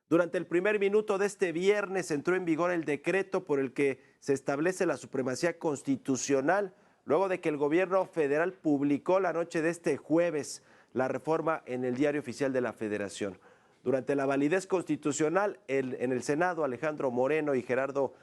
Durante el primer minuto de este viernes entró en vigor el decreto por el que se establece la supremacía constitucional, luego de que el gobierno federal publicó la noche de este jueves la reforma en el Diario Oficial de la Federación. Durante la validez constitucional, en el Senado, Alejandro Moreno y Gerardo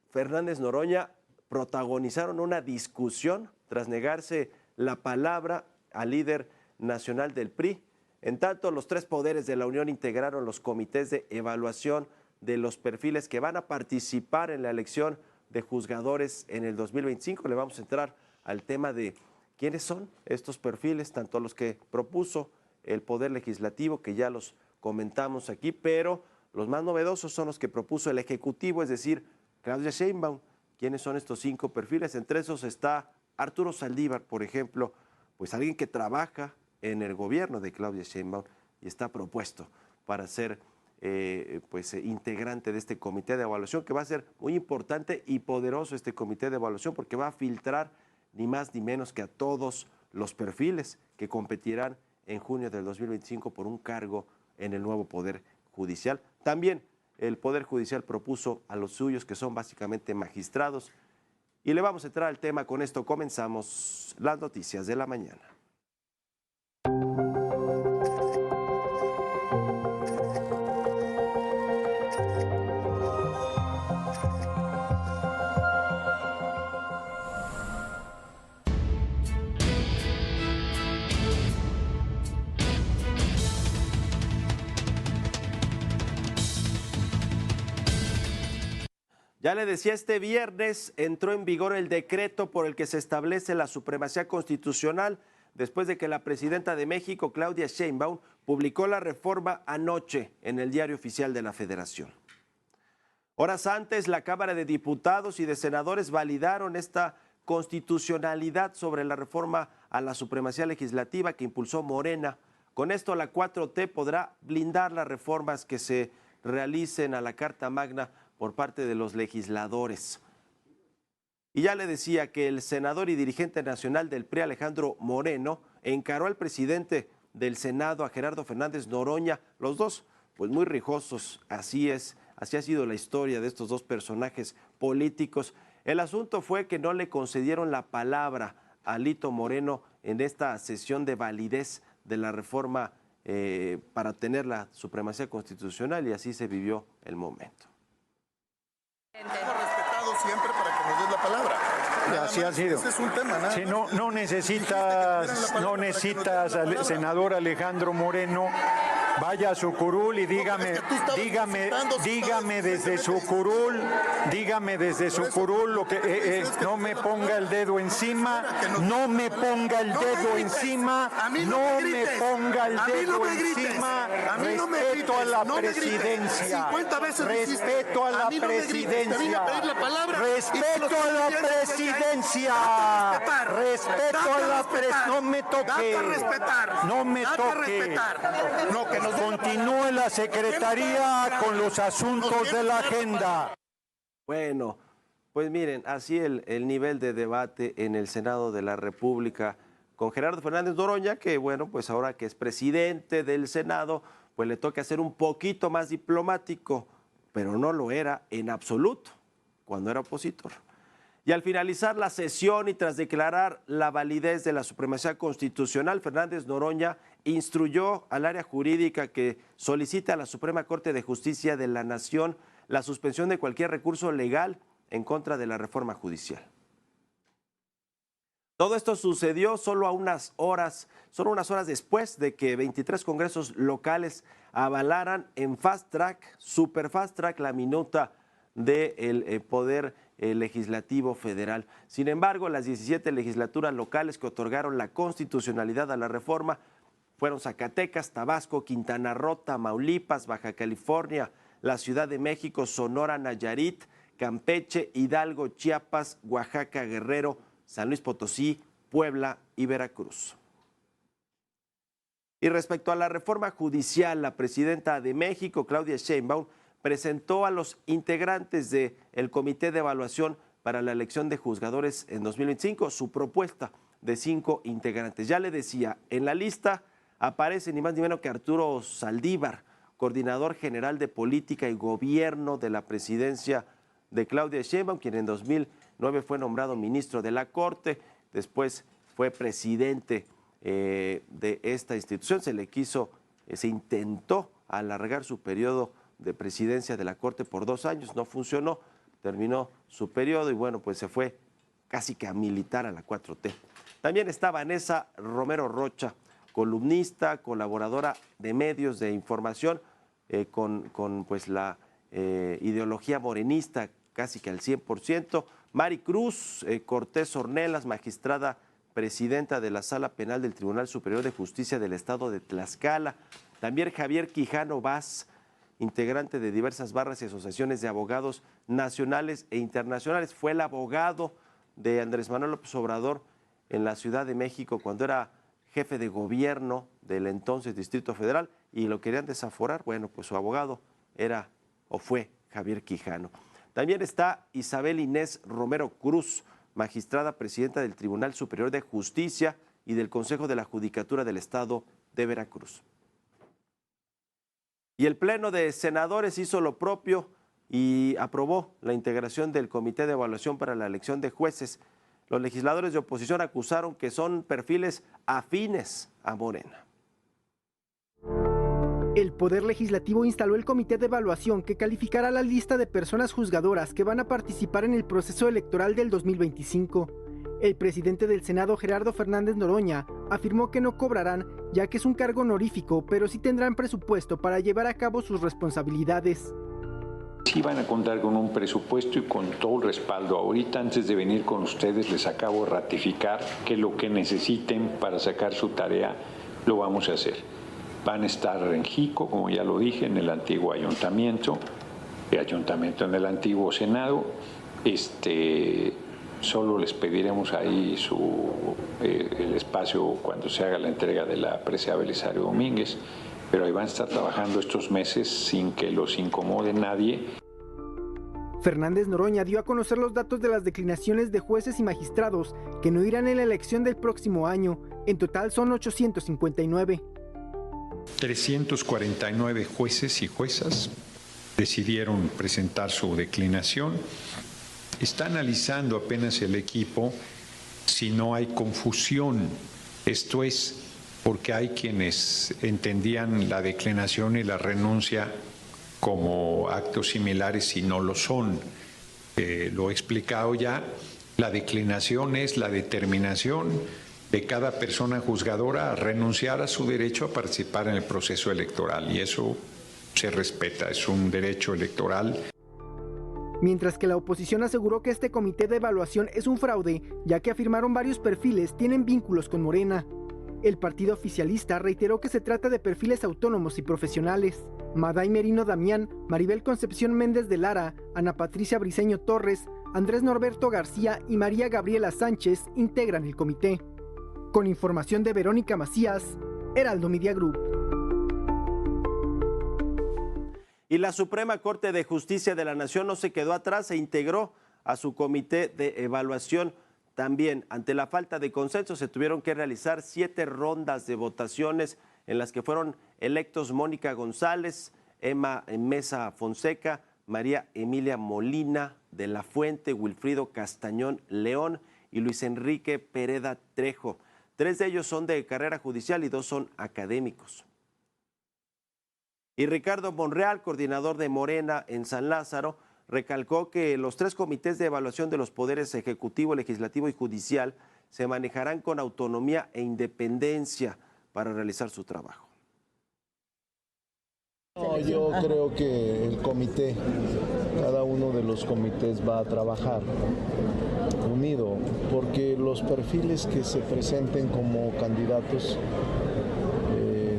Fernández Noroña protagonizaron una discusión tras negarse la palabra al líder nacional del PRI. En tanto, los tres poderes de la Unión integraron los comités de evaluación de los perfiles que van a participar en la elección de juzgadores en el 2025. Le vamos a entrar al tema de quiénes son estos perfiles, tanto los que propuso el Poder Legislativo, que ya los comentamos aquí, pero los más novedosos son los que propuso el Ejecutivo, es decir, Claudia Sheinbaum. ¿Quiénes son estos 5 perfiles? Entre esos está Arturo Saldívar, por ejemplo, pues alguien que trabaja en el gobierno de Claudia Sheinbaum y está propuesto para ser integrante de este comité de evaluación, que va a ser muy importante y poderoso este comité de evaluación, porque va a filtrar ni más ni menos que a todos los perfiles que competirán en junio del 2025 por un cargo en el nuevo Poder Judicial. También el Poder Judicial propuso a los suyos, que son básicamente magistrados. Y le vamos a entrar al tema. Con esto comenzamos las noticias de la mañana. Ya le decía, este viernes entró en vigor el decreto por el que se establece la supremacía constitucional después de que la presidenta de México, Claudia Sheinbaum, publicó la reforma anoche en el Diario Oficial de la Federación. Horas antes, la Cámara de Diputados y de Senadores validaron esta constitucionalidad sobre la reforma a la supremacía legislativa que impulsó Morena. Con esto, la 4T podrá blindar las reformas que se realicen a la Carta Magna por parte de los legisladores. Y ya le decía que el senador y dirigente nacional del PRI, Alejandro Moreno, encaró al presidente del Senado, a Gerardo Fernández Noroña, los dos pues muy rijosos, así ha sido la historia de estos dos personajes políticos. El asunto fue que no le concedieron la palabra a Alito Moreno en esta sesión de validez de la reforma para tener la supremacía constitucional, y así se vivió el momento. Hemos respetado siempre para que nos des la palabra. Así ha sido. Ese es un tema, nada. Sí, no necesitas al senador Alejandro Moreno. Vaya a su curul y dígame desde su curul lo que no me ponga el dedo encima, no me ponga el dedo encima, no me ponga el dedo encima. Respeto a la presidencia. Respeto a la presidencia. Respeto a la presidencia. Respeto a la presidencia. No me toque. No me toque. Continúe la Secretaría con los asuntos de la agenda. Bueno, pues miren, así el nivel de debate en el Senado de la República con Gerardo Fernández Noroña, que bueno, pues ahora que es presidente del Senado, pues le toca ser un poquito más diplomático, pero no lo era en absoluto cuando era opositor. Y al finalizar la sesión y tras declarar la validez de la supremacía constitucional, Fernández Noroña instruyó al área jurídica que solicite a la Suprema Corte de Justicia de la Nación la suspensión de cualquier recurso legal en contra de la reforma judicial. Todo esto sucedió solo unas horas después de que 23 congresos locales avalaran en fast track, super fast track, la minuta del Poder Legislativo Federal. Sin embargo, las 17 legislaturas locales que otorgaron la constitucionalidad a la reforma fueron Zacatecas, Tabasco, Quintana Roo, Tamaulipas, Baja California, la Ciudad de México, Sonora, Nayarit, Campeche, Hidalgo, Chiapas, Oaxaca, Guerrero, San Luis Potosí, Puebla y Veracruz. Y respecto a la reforma judicial, la presidenta de México, Claudia Sheinbaum, presentó a los integrantes del Comité de Evaluación para la elección de juzgadores en 2025 su propuesta de 5 integrantes. Ya le decía, en la lista aparece ni más ni menos que Arturo Saldívar, coordinador general de política y gobierno de la presidencia de Claudia Sheinbaum, quien en 2009 fue nombrado ministro de la Corte, después fue presidente de esta institución. Se intentó alargar su periodo de presidencia de la Corte por 2 años, no funcionó, terminó su periodo y bueno, pues se fue casi que a militar a la 4T. También está Vanessa Romero Rocha, columnista, colaboradora de medios de información, con pues la ideología morenista casi que al 100%. Mari Cruz Cortés Ornelas, magistrada presidenta de la Sala Penal del Tribunal Superior de Justicia del Estado de Tlaxcala. También Javier Quijano Vaz, integrante de diversas barras y asociaciones de abogados nacionales e internacionales. Fue el abogado de Andrés Manuel López Obrador en la Ciudad de México cuando era jefe de gobierno del entonces Distrito Federal y lo querían desaforar. Bueno, pues su abogado era o fue Javier Quijano. También está Isabel Inés Romero Cruz, magistrada presidenta del Tribunal Superior de Justicia y del Consejo de la Judicatura del Estado de Veracruz. Y el Pleno de Senadores hizo lo propio y aprobó la integración del Comité de Evaluación para la elección de jueces. Los legisladores de oposición acusaron que son perfiles afines a Morena. El Poder Legislativo instaló el Comité de Evaluación que calificará la lista de personas juzgadoras que van a participar en el proceso electoral del 2025. El presidente del Senado, Gerardo Fernández Noroña, afirmó que no cobrarán, ya que es un cargo honorífico, pero sí tendrán presupuesto para llevar a cabo sus responsabilidades. Sí van a contar con un presupuesto y con todo el respaldo. Ahorita, antes de venir con ustedes, les acabo de ratificar que lo que necesiten para sacar su tarea, lo vamos a hacer. Van a estar en Jico, como ya lo dije, en el antiguo ayuntamiento en el antiguo Senado. Solo les pediremos ahí el espacio cuando se haga la entrega de la presea Belisario Domínguez, pero ahí van a estar trabajando estos meses sin que los incomode nadie. Fernández Noroña dio a conocer los datos de las declinaciones de jueces y magistrados que no irán en la elección del próximo año. En total son 859. 349 jueces y juezas decidieron presentar su declinación. Está analizando apenas el equipo si no hay confusión. Esto es porque hay quienes entendían la declinación y la renuncia como actos similares y no lo son. Lo he explicado ya, la declinación es la determinación de cada persona juzgadora a renunciar a su derecho a participar en el proceso electoral y eso se respeta, es un derecho electoral. Mientras que la oposición aseguró que este comité de evaluación es un fraude, ya que afirmaron varios perfiles tienen vínculos con Morena. El partido oficialista reiteró que se trata de perfiles autónomos y profesionales. Maday Merino Damián, Maribel Concepción Méndez de Lara, Ana Patricia Briceño Torres, Andrés Norberto García y María Gabriela Sánchez integran el comité. Con información de Verónica Macías, Heraldo Media Group. Y la Suprema Corte de Justicia de la Nación no se quedó atrás e integró a su comité de evaluación. También, ante la falta de consenso, se tuvieron que realizar 7 rondas de votaciones en las que fueron electos Mónica González, Emma Mesa Fonseca, María Emilia Molina de la Fuente, Wilfrido Castañón León y Luis Enrique Pereda Trejo. 3 de ellos son de carrera judicial y 2 son académicos. Y Ricardo Monreal, coordinador de Morena en San Lázaro, recalcó que los 3 comités de evaluación de los poderes ejecutivo, legislativo y judicial se manejarán con autonomía e independencia para realizar su trabajo. No, yo creo que el comité, cada uno de los comités va a trabajar unido, porque los perfiles que se presenten como candidatos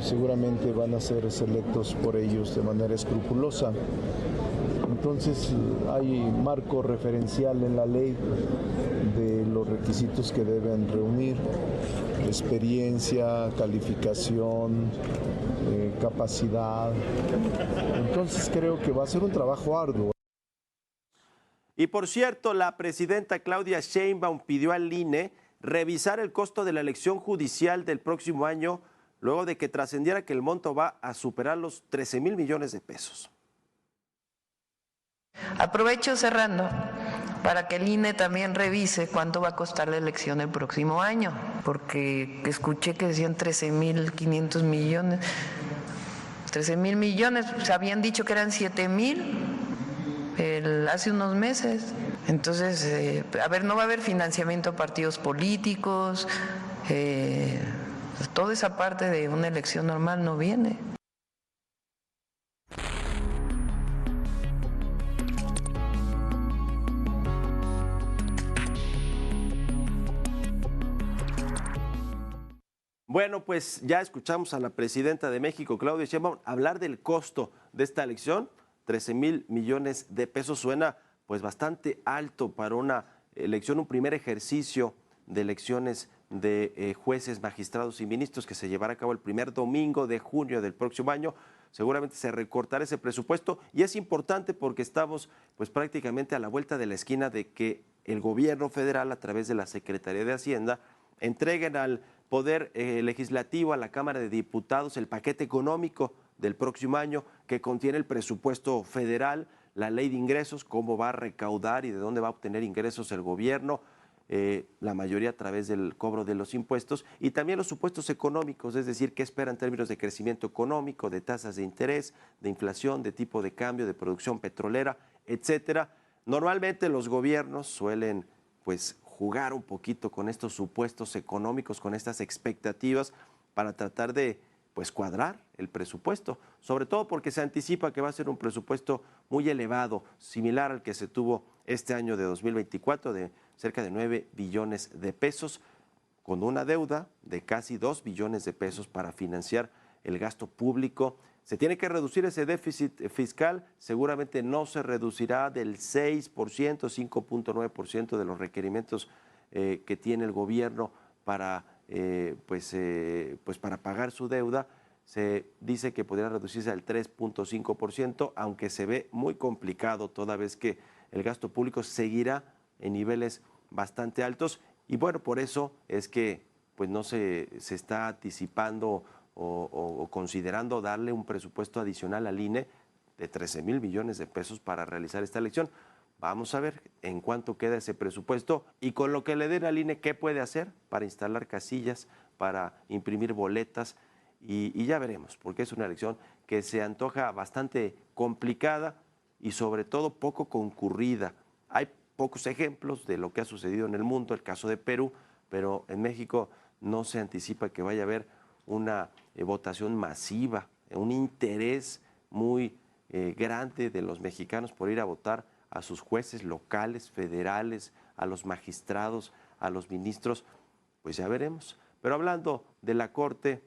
seguramente van a ser selectos por ellos de manera escrupulosa. Entonces hay marco referencial en la ley de los requisitos que deben reunir: experiencia, calificación, capacidad. Entonces creo que va a ser un trabajo arduo. Y por cierto, la presidenta Claudia Sheinbaum pidió al INE revisar el costo de la elección judicial del próximo año luego de que trascendiera que el monto va a superar los 13,000 millones de pesos. Aprovecho cerrando para que el INE también revise cuánto va a costar la elección el próximo año, porque escuché que decían 13,500 millones. 13,000 millones, se habían dicho que eran 7,000 hace unos meses. Entonces, a ver, no va a haber financiamiento a partidos políticos, toda esa parte de una elección normal no viene. Bueno, pues ya escuchamos a la presidenta de México, Claudia Sheinbaum, hablar del costo de esta elección. 13,000 millones de pesos suena pues bastante alto para una elección, un primer ejercicio de elecciones de jueces, magistrados y ministros que se llevará a cabo el primer domingo de junio del próximo año. Seguramente se recortará ese presupuesto y es importante porque estamos pues prácticamente a la vuelta de la esquina de que el gobierno federal, a través de la Secretaría de Hacienda, entreguen al Poder Legislativo, a la Cámara de Diputados, el paquete económico del próximo año que contiene el presupuesto federal, la ley de ingresos, cómo va a recaudar y de dónde va a obtener ingresos el gobierno, la mayoría a través del cobro de los impuestos, y también los supuestos económicos, es decir, qué espera en términos de crecimiento económico, de tasas de interés, de inflación, de tipo de cambio, de producción petrolera, etcétera. Normalmente los gobiernos suelen pues jugar un poquito con estos supuestos económicos, con estas expectativas para tratar de pues cuadrar el presupuesto, sobre todo porque se anticipa que va a ser un presupuesto muy elevado, similar al que se tuvo este año de 2024 de cerca de 9 billones de pesos, con una deuda de casi 2 billones de pesos para financiar el gasto público. Se tiene que reducir ese déficit fiscal, seguramente no se reducirá del 6%, 5.9% de los requerimientos que tiene el gobierno para, para pagar su deuda. Se dice que podría reducirse al 3.5%, aunque se ve muy complicado toda vez que el gasto público seguirá en niveles bastante altos. Y bueno, por eso es que pues no se está anticipando o considerando darle un presupuesto adicional al INE de 13,000 millones de pesos para realizar esta elección. Vamos a ver en cuánto queda ese presupuesto y con lo que le den al INE, qué puede hacer para instalar casillas, para imprimir boletas y ya veremos, porque es una elección que se antoja bastante complicada y sobre todo poco concurrida. Hay pocos ejemplos de lo que ha sucedido en el mundo, el caso de Perú, pero en México no se anticipa que vaya a haber una votación masiva, un interés muy grande de los mexicanos por ir a votar a sus jueces locales, federales, a los magistrados, a los ministros, pues ya veremos. Pero hablando de la Corte,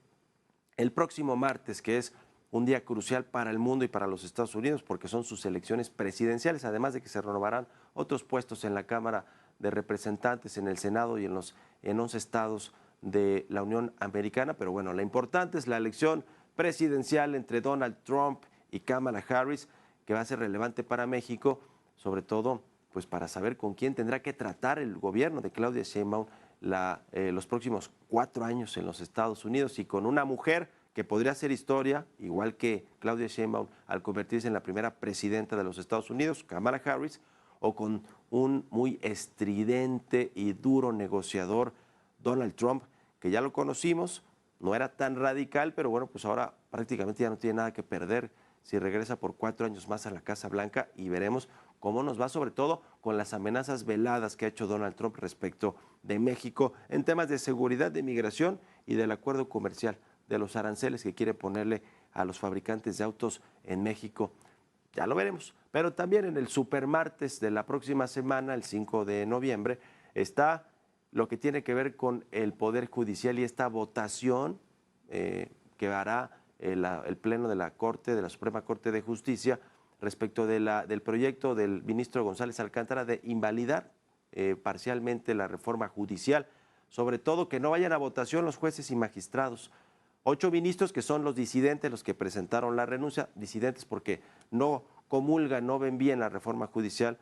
el próximo martes, que es un día crucial para el mundo y para los Estados Unidos, porque son sus elecciones presidenciales, además de que se renovarán otros puestos en la Cámara de Representantes, en el Senado y en 11 estados de la Unión Americana. Pero bueno, la importante es la elección presidencial entre Donald Trump y Kamala Harris, que va a ser relevante para México, sobre todo pues para saber con quién tendrá que tratar el gobierno de Claudia Sheinbaum los próximos 4 años en los Estados Unidos, y con una mujer que podría hacer historia, igual que Claudia Sheinbaum al convertirse en la primera presidenta de los Estados Unidos, Kamala Harris, o con un muy estridente y duro negociador, Donald Trump, que ya lo conocimos, no era tan radical, pero bueno, pues ahora prácticamente ya no tiene nada que perder si regresa por 4 años más a la Casa Blanca, y veremos cómo nos va, sobre todo con las amenazas veladas que ha hecho Donald Trump respecto de México en temas de seguridad, de migración y del acuerdo comercial, de los aranceles que quiere ponerle a los fabricantes de autos en México. Ya lo veremos. Pero también en el supermartes de la próxima semana, el 5 de noviembre, está lo que tiene que ver con el Poder Judicial y esta votación que hará el Pleno de la Corte, de la Suprema Corte de Justicia, respecto del proyecto del ministro González Alcántara de invalidar parcialmente la reforma judicial, sobre todo que no vayan a votación los jueces y magistrados. 8 ministros que son los disidentes, los que presentaron la renuncia, disidentes porque no comulgan, no ven bien la reforma judicial,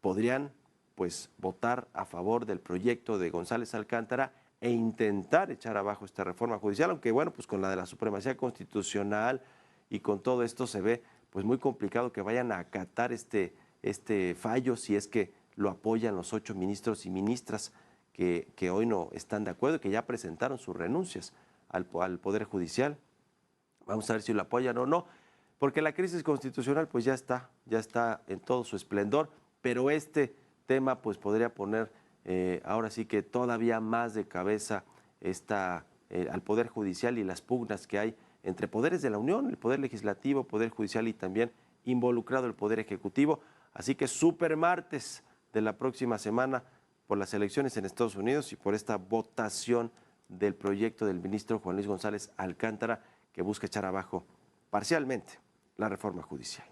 podrían pues votar a favor del proyecto de González Alcántara e intentar echar abajo esta reforma judicial, aunque bueno, pues con la de la supremacía constitucional y con todo esto se ve pues muy complicado que vayan a acatar este fallo si es que lo apoyan los 8 ministros y ministras que hoy no están de acuerdo, que ya presentaron sus renuncias al Poder Judicial. Vamos a ver si lo apoyan o no, porque la crisis constitucional pues ya está en todo su esplendor, pero este tema pues podría poner ahora sí que todavía más de cabeza al Poder Judicial y las pugnas que hay entre poderes de la Unión, el Poder Legislativo, Poder Judicial y también involucrado el Poder Ejecutivo. Así que super martes de la próxima semana por las elecciones en Estados Unidos y por esta votación del proyecto del ministro Juan Luis González Alcántara que busca echar abajo parcialmente la reforma judicial.